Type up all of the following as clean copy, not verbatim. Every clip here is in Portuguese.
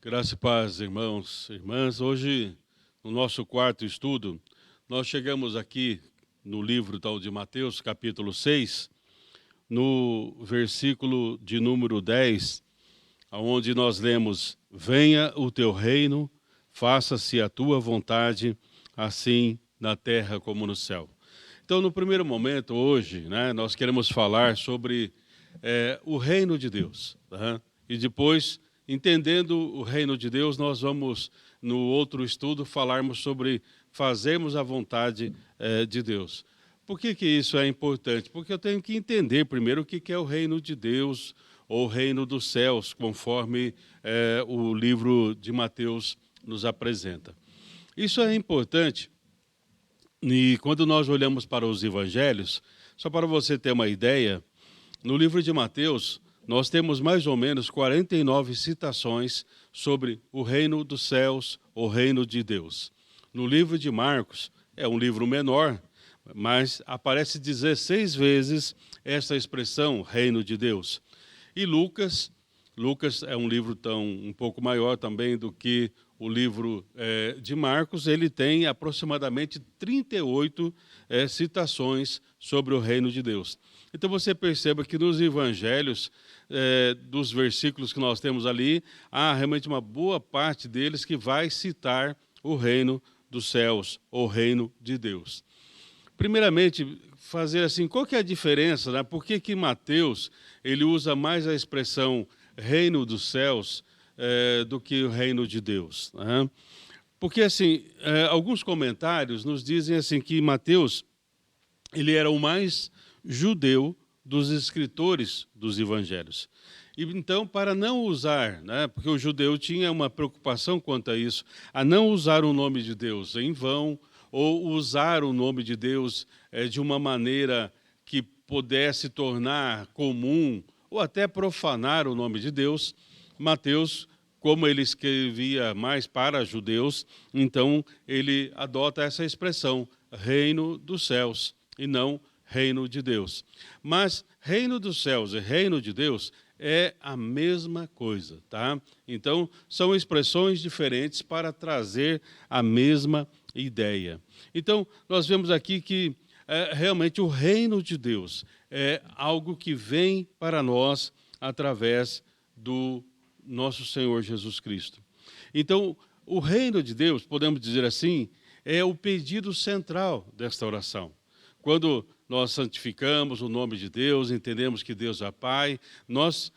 Graça e paz, irmãos e irmãs. Hoje, no nosso quarto estudo, nós chegamos aqui no livro tal de Mateus, capítulo 6, no versículo de número 10, onde nós lemos: Venha o teu reino, faça-se a tua vontade, assim na terra como no céu. Então, no primeiro momento, hoje, nós queremos falar sobre o reino de Deus. Tá? E depois, entendendo o reino de Deus, nós vamos, no outro estudo, falarmos sobre fazermos a vontade de Deus. Por que isso é importante? Porque eu tenho que entender primeiro o que é o reino de Deus, ou o reino dos céus, conforme o livro de Mateus nos apresenta. Isso é importante. E quando nós olhamos para os evangelhos, só para você ter uma ideia, no livro de Mateus, nós temos mais ou menos 49 citações sobre o reino dos céus, o reino de Deus. No livro de Marcos, é um livro menor, mas aparece 16 vezes essa expressão, reino de Deus. E Lucas é um livro um pouco maior também do que o livro de Marcos. Ele tem aproximadamente 38 citações sobre o reino de Deus. Então você perceba que nos evangelhos, dos versículos que nós temos ali, há realmente uma boa parte deles que vai citar o reino dos céus, o reino de Deus. Primeiramente, fazer assim, qual que é a diferença, né? Por que Mateus ele usa mais a expressão reino dos céus do que o reino de Deus? Né? Porque assim, alguns comentários nos dizem assim que Mateus ele era o mais judeu dos escritores dos evangelhos. E então, para não usar, porque o judeu tinha uma preocupação quanto a isso, a não usar o nome de Deus em vão, ou usar o nome de Deus de uma maneira que pudesse tornar comum, ou até profanar o nome de Deus, Mateus, como ele escrevia mais para judeus, então ele adota essa expressão, reino dos céus, e não reino de Deus. Mas reino dos céus e reino de Deus é a mesma coisa, tá? Então, são expressões diferentes para trazer a mesma ideia. Então, nós vemos aqui que realmente o reino de Deus é algo que vem para nós através do nosso Senhor Jesus Cristo. Então, o reino de Deus, podemos dizer assim, é o pedido central desta oração. Quando nós santificamos o nome de Deus, entendemos que Deus é Pai, nós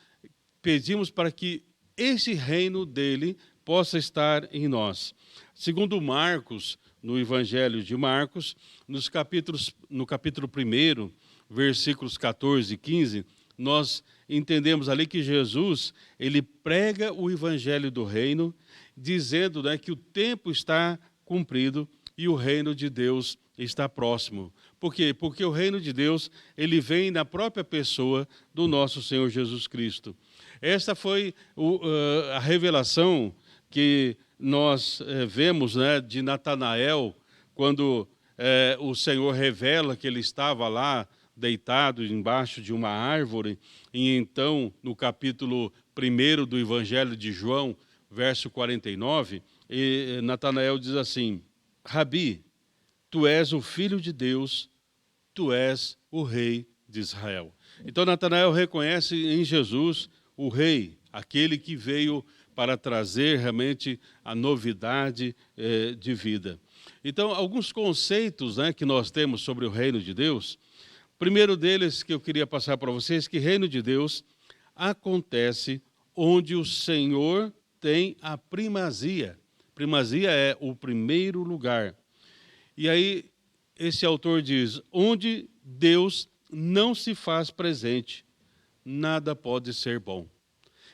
pedimos para que esse reino dele possa estar em nós. Segundo Marcos, no Evangelho de Marcos, no capítulo 1, versículos 14 e 15, nós entendemos ali que Jesus, ele prega o Evangelho do reino, dizendo que o tempo está cumprido e o reino de Deus está próximo. Por quê? Porque o reino de Deus, ele vem na própria pessoa do nosso Senhor Jesus Cristo. Esta foi a revelação que nós vemos de Natanael, quando o Senhor revela que ele estava lá deitado embaixo de uma árvore, e então, no capítulo 1 do Evangelho de João, verso 49, Natanael diz assim: Rabi, tu és o Filho de Deus, tu és o Rei de Israel. Então Natanael reconhece em Jesus o Rei, aquele que veio para trazer realmente a novidade de vida. Então, alguns conceitos que nós temos sobre o reino de Deus. Primeiro deles que eu queria passar para vocês, que reino de Deus acontece onde o Senhor tem a primazia. Primazia é o primeiro lugar. E aí, esse autor diz, onde Deus não se faz presente, nada pode ser bom.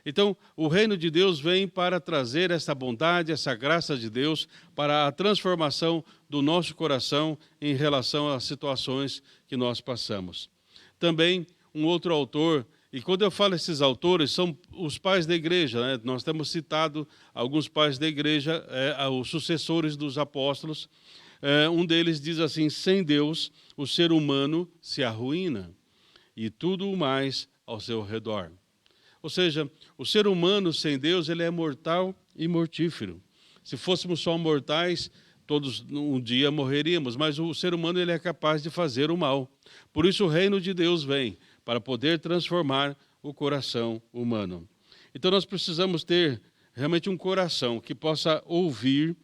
Então, o reino de Deus vem para trazer essa bondade, essa graça de Deus, para a transformação do nosso coração em relação às situações que nós passamos. Também, um outro autor, e quando eu falo esses autores, são os pais da igreja, nós temos citado alguns pais da igreja, os sucessores dos apóstolos. Um deles diz assim, sem Deus, o ser humano se arruína, e tudo o mais ao seu redor. Ou seja, o ser humano sem Deus, ele é mortal e mortífero. Se fôssemos só mortais, todos um dia morreríamos, mas o ser humano ele é capaz de fazer o mal. Por isso o reino de Deus vem, para poder transformar o coração humano. Então nós precisamos ter realmente um coração que possa ouvir,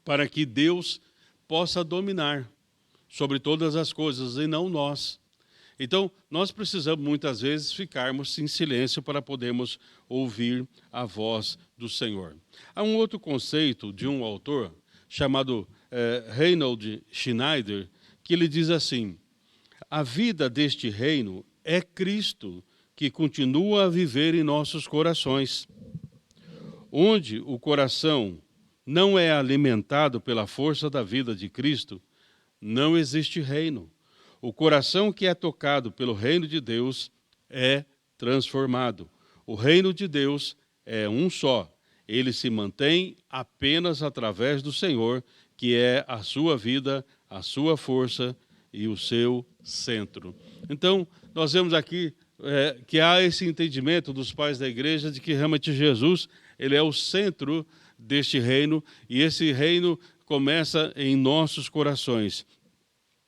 para que Deus possa dominar sobre todas as coisas e não nós. Então, nós precisamos muitas vezes ficarmos em silêncio para podermos ouvir a voz do Senhor. Há um outro conceito de um autor chamado Reinhold Schneider, que ele diz assim: a vida deste reino é Cristo que continua a viver em nossos corações. Onde o coração não é alimentado pela força da vida de Cristo, não existe reino. O coração que é tocado pelo reino de Deus é transformado. O reino de Deus é um só. Ele se mantém apenas através do Senhor, que é a sua vida, a sua força e o seu centro. Então, nós vemos aqui que há esse entendimento dos pais da igreja de que realmente Jesus, ele é o centro deste reino, e esse reino começa em nossos corações.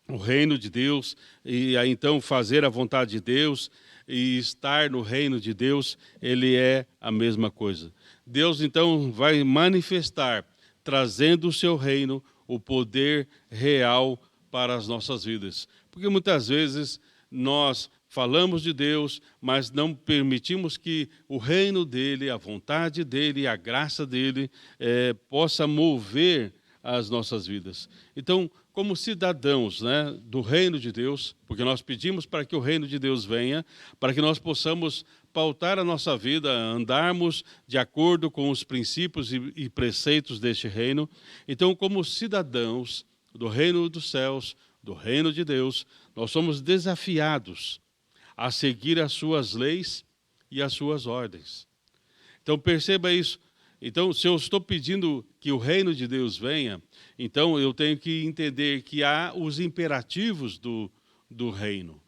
O reino de Deus, e aí então fazer a vontade de Deus e estar no reino de Deus, ele é a mesma coisa. Deus então vai manifestar, trazendo o seu reino, o poder real para as nossas vidas. Porque muitas vezes nós falamos de Deus, mas não permitimos que o reino dele, a vontade dele, a graça dele possa mover as nossas vidas. Então, como cidadãos, do reino de Deus, porque nós pedimos para que o reino de Deus venha, para que nós possamos pautar a nossa vida, andarmos de acordo com os princípios e preceitos deste reino. Então, como cidadãos do reino dos céus, do reino de Deus, nós somos desafiados a seguir as suas leis e as suas ordens. Então, perceba isso. Então, se eu estou pedindo que o reino de Deus venha, então eu tenho que entender que há os imperativos do reino,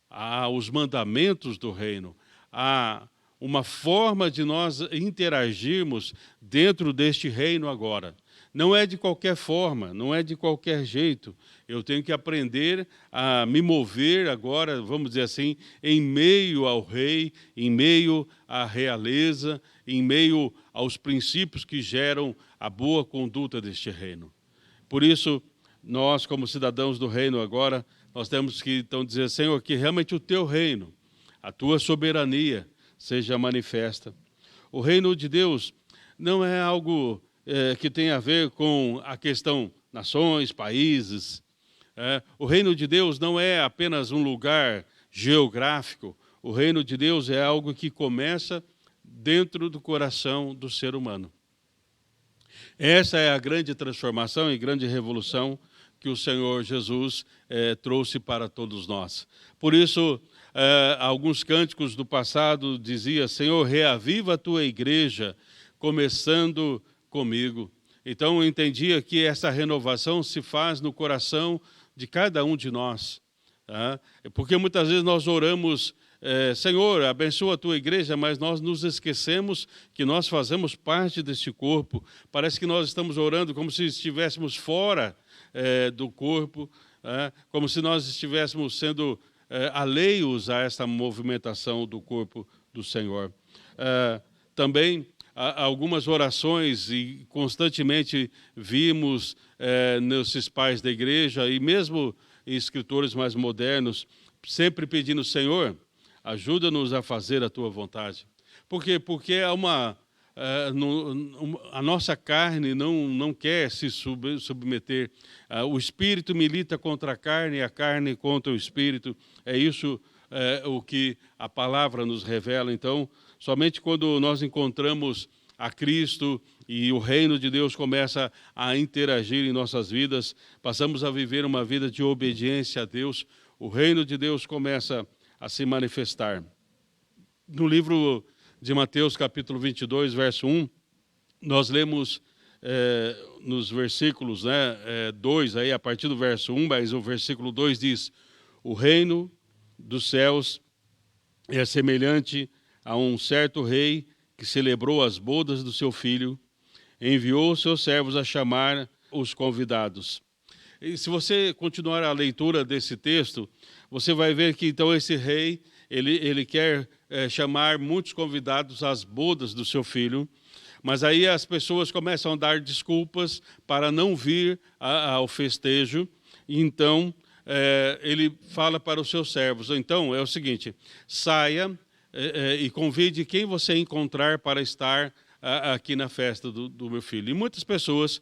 há os mandamentos do reino, há uma forma de nós interagirmos dentro deste reino agora. Não é de qualquer forma, não é de qualquer jeito. Eu tenho que aprender a me mover agora, vamos dizer assim, em meio ao rei, em meio à realeza, em meio aos princípios que geram a boa conduta deste reino. Por isso, nós, como cidadãos do reino agora, nós temos que então dizer, Senhor, que realmente o teu reino, a tua soberania seja manifesta. O reino de Deus não é algo que tem a ver com a questão nações, países. O reino de Deus não é apenas um lugar geográfico. O reino de Deus é algo que começa dentro do coração do ser humano. Essa é a grande transformação e grande revolução que o Senhor Jesus trouxe para todos nós. Por isso, alguns cânticos do passado diziam, Senhor, reaviva a tua igreja, começando comigo. Então, eu entendia que essa renovação se faz no coração de cada um de nós. Tá? Porque muitas vezes nós oramos, Senhor, abençoa a tua igreja, mas nós nos esquecemos que nós fazemos parte desse corpo. Parece que nós estamos orando como se estivéssemos fora do corpo, como se nós estivéssemos sendo alheios a essa movimentação do corpo do Senhor. Também algumas orações, e constantemente vimos nesses pais da igreja, e mesmo escritores mais modernos, sempre pedindo, Senhor, ajuda-nos a fazer a tua vontade. Por quê? Porque a nossa carne não quer se submeter. O espírito milita contra a carne contra o espírito. É isso o que a palavra nos revela. Então, somente quando nós encontramos a Cristo e o reino de Deus começa a interagir em nossas vidas, passamos a viver uma vida de obediência a Deus, o reino de Deus começa a se manifestar. No livro de Mateus, capítulo 22, verso 1, nós lemos nos versículos 2, aí, a partir do verso 1, mas o versículo 2 diz, o reino dos céus é semelhante a um certo rei que celebrou as bodas do seu filho, enviou seus servos a chamar os convidados. E se você continuar a leitura desse texto, você vai ver que então esse rei, ele quer chamar muitos convidados às bodas do seu filho, mas aí as pessoas começam a dar desculpas para não vir ao festejo, e então ele fala para os seus servos, então é o seguinte, saia e convide quem você encontrar para estar aqui na festa do meu filho. E muitas pessoas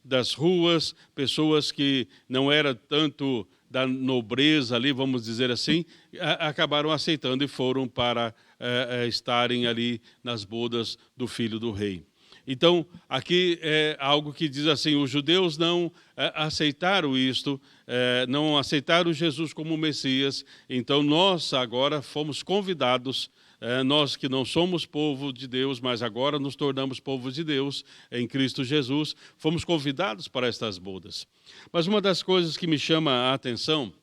das ruas, pessoas que não eram tanto da nobreza ali, vamos dizer assim, acabaram aceitando e foram para estarem ali nas bodas do filho do rei. Então, aqui é algo que diz assim, os judeus não aceitaram isto, não aceitaram Jesus como Messias, então nós agora fomos convidados, nós que não somos povo de Deus, mas agora nos tornamos povo de Deus em Cristo Jesus, fomos convidados para estas bodas. Mas uma das coisas que me chama a atenção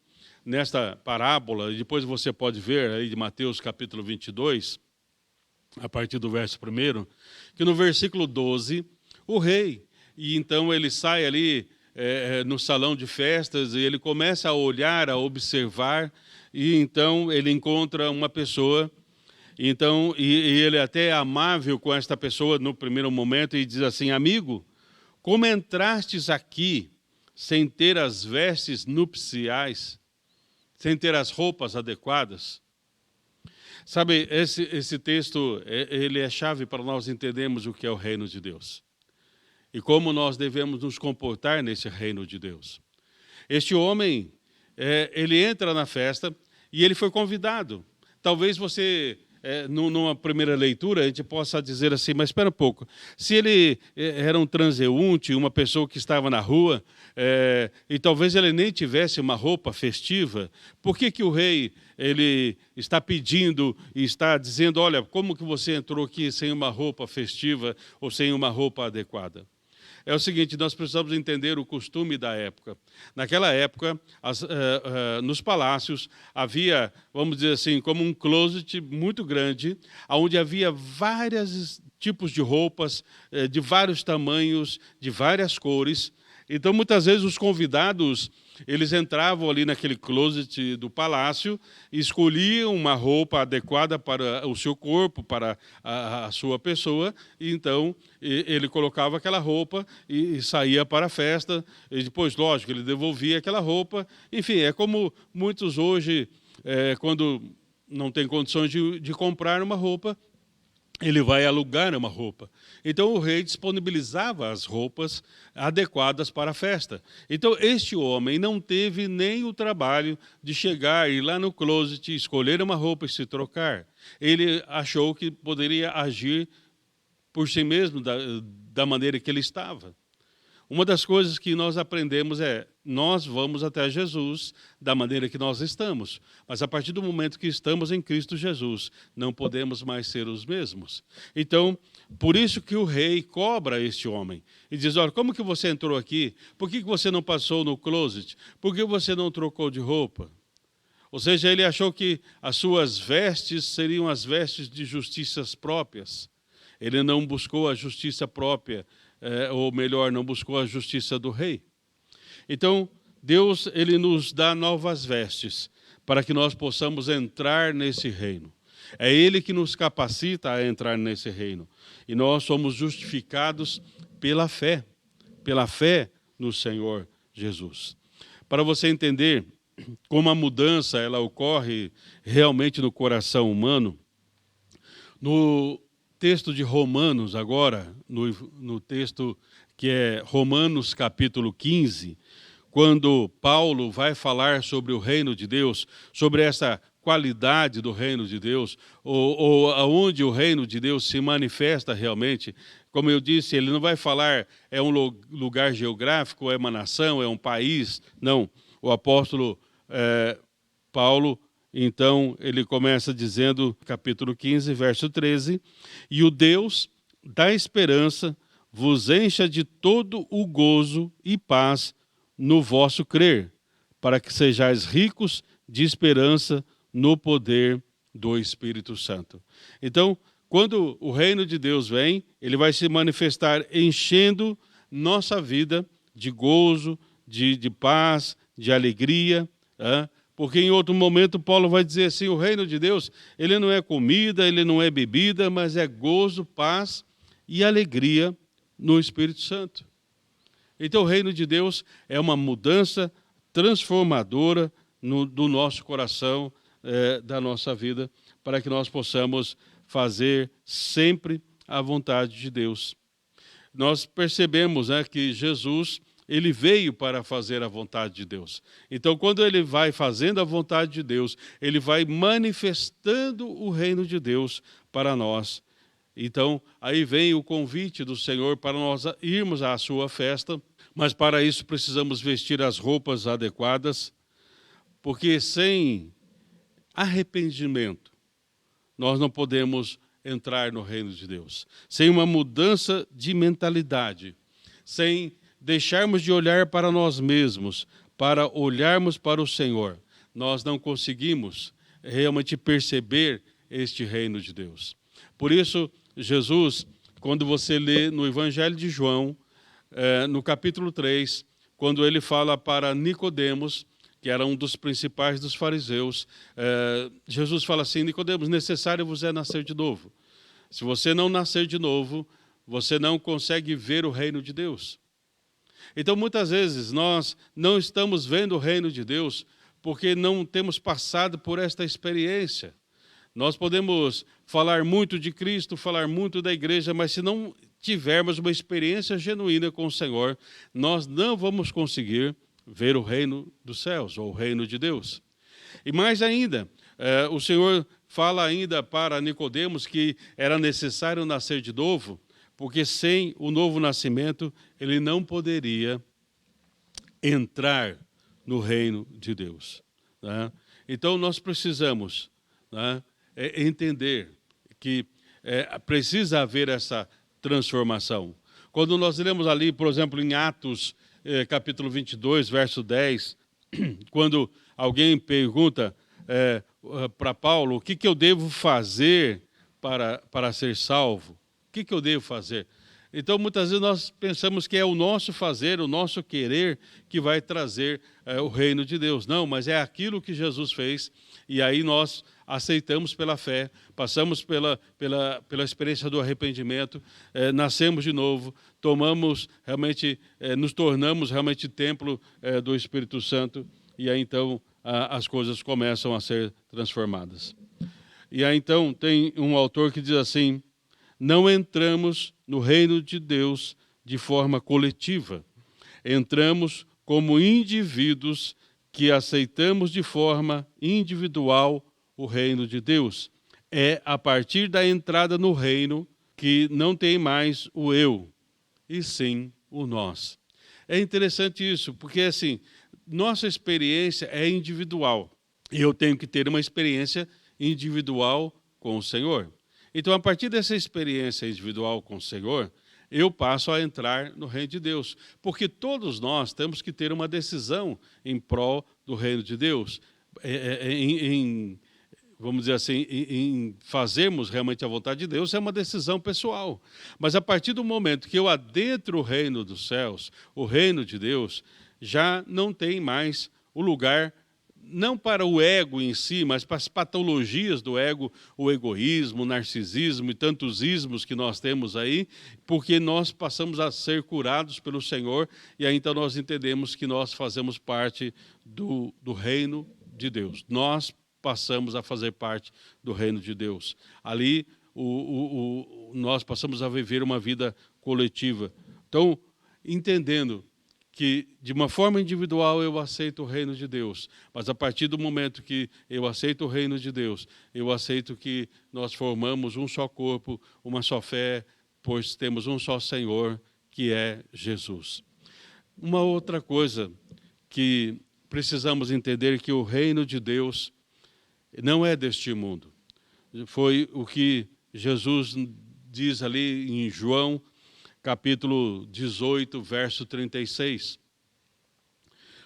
nesta parábola, e depois você pode ver aí de Mateus capítulo 22, a partir do verso 1, que no versículo 12, o rei, e então ele sai ali no salão de festas, e ele começa a olhar, a observar, e então ele encontra uma pessoa, então, e ele até é amável com esta pessoa no primeiro momento, e diz assim, amigo, como entrastes aqui sem ter as vestes nupciais, sem ter as roupas adequadas? Sabe, esse texto, ele é chave para nós entendermos o que é o reino de Deus. E como nós devemos nos comportar nesse reino de Deus. Este homem, ele entra na festa e ele foi convidado. Talvez você, numa primeira leitura, a gente possa dizer assim, mas espera um pouco, se ele era um transeunte, uma pessoa que estava na rua, e talvez ele nem tivesse uma roupa festiva, por que o rei ele está pedindo e está dizendo, olha, como que você entrou aqui sem uma roupa festiva ou sem uma roupa adequada? É o seguinte, nós precisamos entender o costume da época. Naquela época, nos palácios, havia, vamos dizer assim, como um closet muito grande, onde havia vários tipos de roupas, de vários tamanhos, de várias cores. Então, muitas vezes, os convidados, eles entravam ali naquele closet do palácio, escolhiam uma roupa adequada para o seu corpo, para a sua pessoa, e então ele colocava aquela roupa e saía para a festa, e depois, lógico, ele devolvia aquela roupa. Enfim, é como muitos hoje, quando não tem condições de comprar uma roupa, ele vai alugar uma roupa. Então o rei disponibilizava as roupas adequadas para a festa. Então este homem não teve nem o trabalho de chegar, ir lá no closet, escolher uma roupa e se trocar. Ele achou que poderia agir por si mesmo, da maneira que ele estava. Uma das coisas que nós aprendemos nós vamos até Jesus da maneira que nós estamos. Mas a partir do momento que estamos em Cristo Jesus, não podemos mais ser os mesmos. Então, por isso que o rei cobra este homem. E diz, olha, como que você entrou aqui? Por que você não passou no closet? Por que você não trocou de roupa? Ou seja, ele achou que as suas vestes seriam as vestes de justiças próprias. Ele não buscou a justiça própria, ou melhor, não buscou a justiça do rei. Então, Deus, ele nos dá novas vestes para que nós possamos entrar nesse reino. É Ele que nos capacita a entrar nesse reino. E nós somos justificados pela fé no Senhor Jesus. Para você entender como a mudança ela ocorre realmente no coração humano, no texto de Romanos agora, no texto que é Romanos capítulo 15, quando Paulo vai falar sobre o reino de Deus, sobre essa qualidade do reino de Deus, ou aonde o reino de Deus se manifesta realmente, como eu disse, ele não vai falar é um lugar geográfico, é uma nação, é um país, não. O apóstolo Paulo, então, ele começa dizendo, capítulo 15, verso 13, e o Deus da esperança vos encha de todo o gozo e paz no vosso crer, para que sejais ricos de esperança no poder do Espírito Santo. Então, quando o reino de Deus vem, ele vai se manifestar enchendo nossa vida de gozo, de paz, de alegria, porque em outro momento Paulo vai dizer assim, o reino de Deus, ele não é comida, ele não é bebida, mas é gozo, paz e alegria no Espírito Santo. Então o reino de Deus é uma mudança transformadora do nosso coração, da nossa vida, para que nós possamos fazer sempre a vontade de Deus. Nós percebemos que Jesus, ele veio para fazer a vontade de Deus. Então, quando ele vai fazendo a vontade de Deus, ele vai manifestando o reino de Deus para nós. Então, aí vem o convite do Senhor para nós irmos à sua festa, mas para isso precisamos vestir as roupas adequadas, porque sem arrependimento, nós não podemos entrar no reino de Deus. Sem uma mudança de mentalidade, sem deixarmos de olhar para nós mesmos, para olharmos para o Senhor, nós não conseguimos realmente perceber este reino de Deus. Por isso, Jesus, quando você lê no Evangelho de João, no capítulo 3, quando ele fala para Nicodemos, que era um dos principais dos fariseus, Jesus fala assim, Nicodemos, necessário vos é nascer de novo. Se você não nascer de novo, você não consegue ver o reino de Deus. Então, muitas vezes, nós não estamos vendo o reino de Deus porque não temos passado por esta experiência. Nós podemos falar muito de Cristo, falar muito da igreja, mas se não tivermos uma experiência genuína com o Senhor, nós não vamos conseguir ver o reino dos céus, ou o reino de Deus. E mais ainda, o Senhor fala ainda para Nicodemos que era necessário nascer de novo, porque sem o novo nascimento, ele não poderia entrar no reino de Deus. Né? Então, nós precisamos entender que precisa haver essa transformação. Quando nós lemos ali, por exemplo, em Atos, capítulo 22, verso 10, quando alguém pergunta para Paulo, o que eu devo fazer para ser salvo? O que eu devo fazer? Então, muitas vezes nós pensamos que é o nosso fazer, o nosso querer que vai trazer o reino de Deus. Não, mas é aquilo que Jesus fez e aí nós aceitamos pela fé, passamos pela experiência do arrependimento, nascemos de novo, tomamos realmente, nos tornamos realmente templo do Espírito Santo e aí então as coisas começam a ser transformadas. E aí então tem um autor que diz assim, não entramos no reino de Deus de forma coletiva. Entramos como indivíduos que aceitamos de forma individual o reino de Deus. É a partir da entrada no reino que não tem mais o eu, e sim o nós. É interessante isso, porque assim, nossa experiência é individual. E eu tenho que ter uma experiência individual com o Senhor. Então, a partir dessa experiência individual com o Senhor, eu passo a entrar no reino de Deus. Porque todos nós temos que ter uma decisão em prol do reino de Deus. Vamos dizer assim, em fazermos realmente a vontade de Deus, é uma decisão pessoal. Mas a partir do momento que eu adentro o reino dos céus, o reino de Deus, já não tem mais o lugar não para o ego em si, mas para as patologias do ego, o egoísmo, o narcisismo e tantos ismos que nós temos aí, porque nós passamos a ser curados pelo Senhor e aí então nós entendemos que nós fazemos parte do reino de Deus. Nós passamos a fazer parte do reino de Deus. Ali nós passamos a viver uma vida coletiva. Então, entendendo que de uma forma individual eu aceito o reino de Deus, mas a partir do momento que eu aceito o reino de Deus, eu aceito que nós formamos um só corpo, uma só fé, pois temos um só Senhor, que é Jesus. Uma outra coisa que precisamos entender que o reino de Deus não é deste mundo. Foi o que Jesus diz ali em João, capítulo 18, verso 36.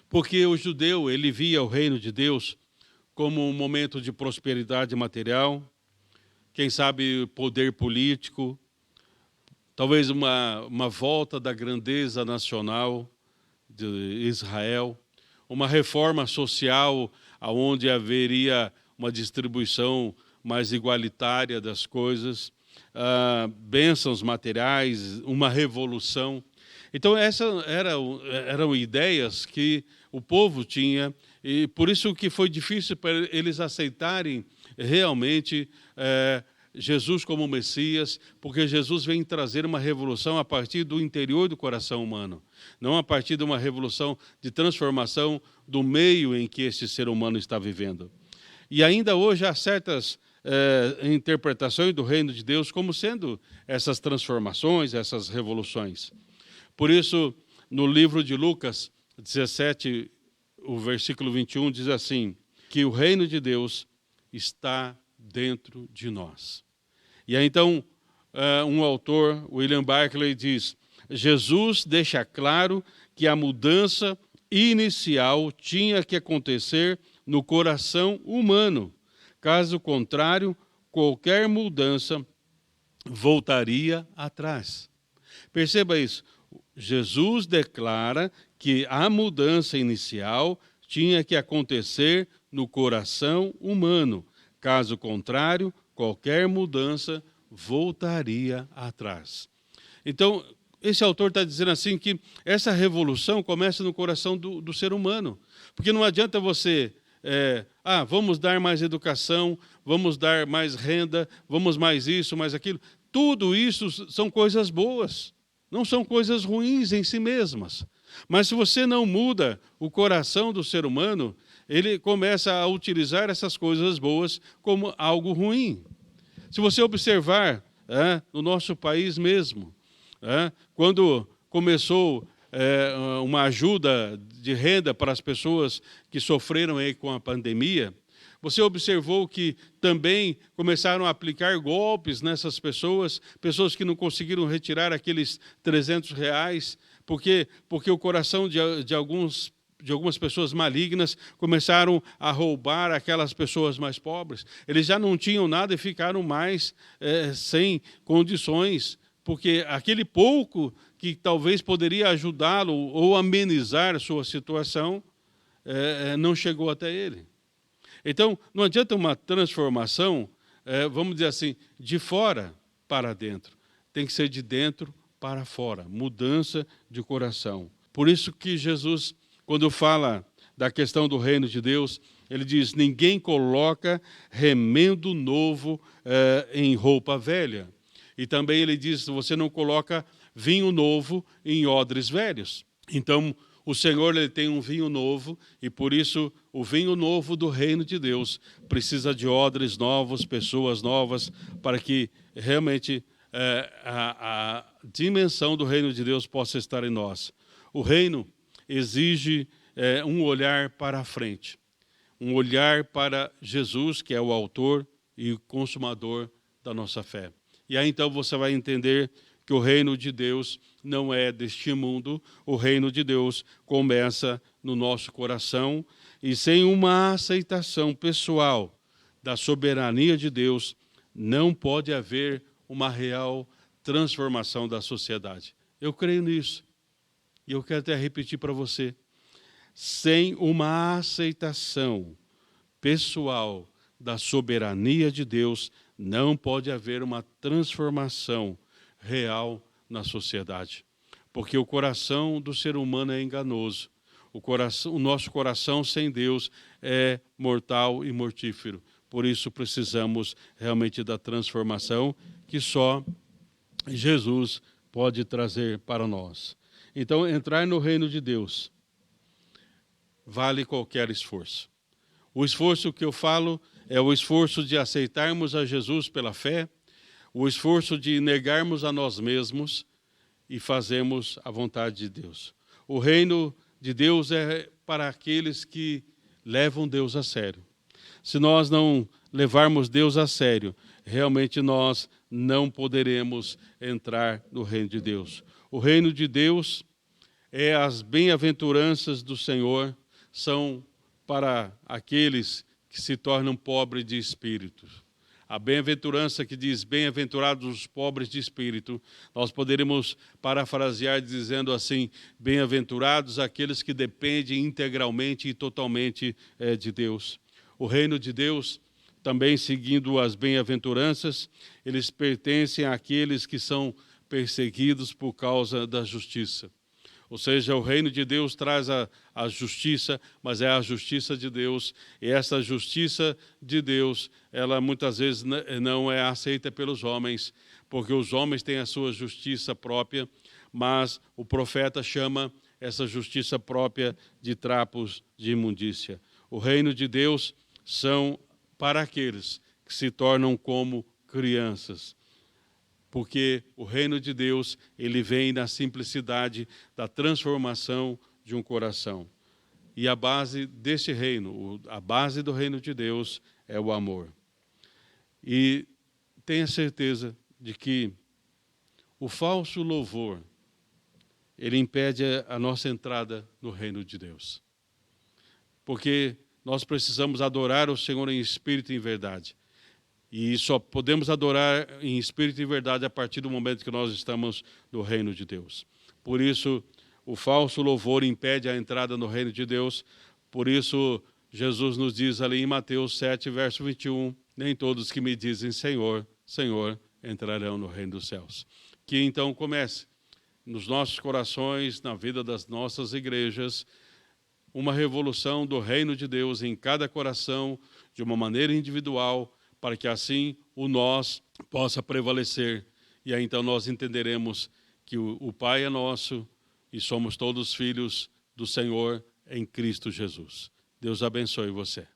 Porque o judeu, ele via o reino de Deus como um momento de prosperidade material, quem sabe poder político, talvez uma volta da grandeza nacional de Israel, uma reforma social onde haveria uma distribuição mais igualitária das coisas, bênçãos materiais, uma revolução. Então, essas eram ideias que o povo tinha, e por isso que foi difícil para eles aceitarem realmente Jesus como Messias, porque Jesus vem trazer uma revolução a partir do interior do coração humano, não a partir de uma revolução de transformação do meio em que esse ser humano está vivendo. E ainda hoje há certas interpretações do reino de Deus como sendo essas transformações, essas revoluções. Por isso, no livro de Lucas 17, o versículo 21 diz assim, que o reino de Deus está dentro de nós. E aí, então, um autor, William Barclay, diz, Jesus deixa claro que a mudança inicial tinha que acontecer no coração humano. Caso contrário, qualquer mudança voltaria atrás. Perceba isso. Jesus declara que a mudança inicial tinha que acontecer no coração humano. Caso contrário, qualquer mudança voltaria atrás. Então, esse autor está dizendo assim que essa revolução começa no coração do ser humano. Porque não adianta você, vamos dar mais educação, vamos dar mais renda, vamos mais isso, mais aquilo. Tudo isso são coisas boas, não são coisas ruins em si mesmas. Mas se você não muda o coração do ser humano, ele começa a utilizar essas coisas boas como algo ruim. Se você observar no nosso país mesmo, quando começou uma ajuda de renda para as pessoas que sofreram aí com a pandemia, você observou que também começaram a aplicar golpes nessas pessoas que não conseguiram retirar aqueles R$300, porque o coração de algumas pessoas malignas começaram a roubar aquelas pessoas mais pobres. Eles já não tinham nada e ficaram mais sem condições, porque aquele pouco que talvez poderia ajudá-lo ou amenizar a sua situação não chegou até ele. Então, não adianta uma transformação, vamos dizer assim, de fora para dentro. Tem que ser de dentro para fora, mudança de coração. Por isso que Jesus, quando fala da questão do reino de Deus, ele diz, ninguém coloca remendo novo em roupa velha. E também ele diz, você não coloca vinho novo em odres velhos. Então, o Senhor ele tem um vinho novo e, por isso, o vinho novo do reino de Deus precisa de odres novos, pessoas novas, para que realmente a dimensão do reino de Deus possa estar em nós. O reino exige um olhar para a frente, um olhar para Jesus, que é o autor e o consumador da nossa fé. E aí então você vai entender que o reino de Deus não é deste mundo, o reino de Deus começa no nosso coração e sem uma aceitação pessoal da soberania de Deus, não pode haver uma real transformação da sociedade. Eu creio nisso. E eu quero até repetir para você. Sem uma aceitação pessoal da soberania de Deus, não pode haver uma transformação real na sociedade. Porque o coração do ser humano é enganoso. O nosso coração sem Deus é mortal e mortífero. Por isso precisamos realmente da transformação que só Jesus pode trazer para nós. Então, entrar no reino de Deus vale qualquer esforço. O esforço que eu falo é o esforço de aceitarmos a Jesus pela fé, o esforço de negarmos a nós mesmos e fazermos a vontade de Deus. O reino de Deus é para aqueles que levam Deus a sério. Se nós não levarmos Deus a sério, realmente nós não poderemos entrar no reino de Deus. O reino de Deus é as bem-aventuranças do Senhor, são para aqueles que se tornam pobres de espírito. A bem-aventurança que diz, bem-aventurados os pobres de espírito, nós poderíamos parafrasear dizendo assim, bem-aventurados aqueles que dependem integralmente e totalmente de Deus. O reino de Deus, também seguindo as bem-aventuranças, eles pertencem àqueles que são perseguidos por causa da justiça. Ou seja, o reino de Deus traz a justiça, mas é a justiça de Deus. E essa justiça de Deus, ela muitas vezes não é aceita pelos homens, porque os homens têm a sua justiça própria, mas o profeta chama essa justiça própria de trapos de imundícia. O reino de Deus são para aqueles que se tornam como crianças. Porque o reino de Deus, ele vem na simplicidade da transformação de um coração. E a base deste reino, a base do reino de Deus é o amor. E tenha certeza de que o falso louvor, ele impede a nossa entrada no reino de Deus. Porque nós precisamos adorar o Senhor em espírito e em verdade. E só podemos adorar em espírito e verdade a partir do momento que nós estamos no reino de Deus. Por isso, o falso louvor impede a entrada no reino de Deus. Por isso, Jesus nos diz ali em Mateus 7, verso 21, nem todos que me dizem Senhor, Senhor, entrarão no reino dos céus. Que então comece nos nossos corações, na vida das nossas igrejas, uma revolução do reino de Deus em cada coração, de uma maneira individual, para que assim o nós possa prevalecer. E aí então nós entenderemos que o Pai é nosso e somos todos filhos do Senhor em Cristo Jesus. Deus abençoe você.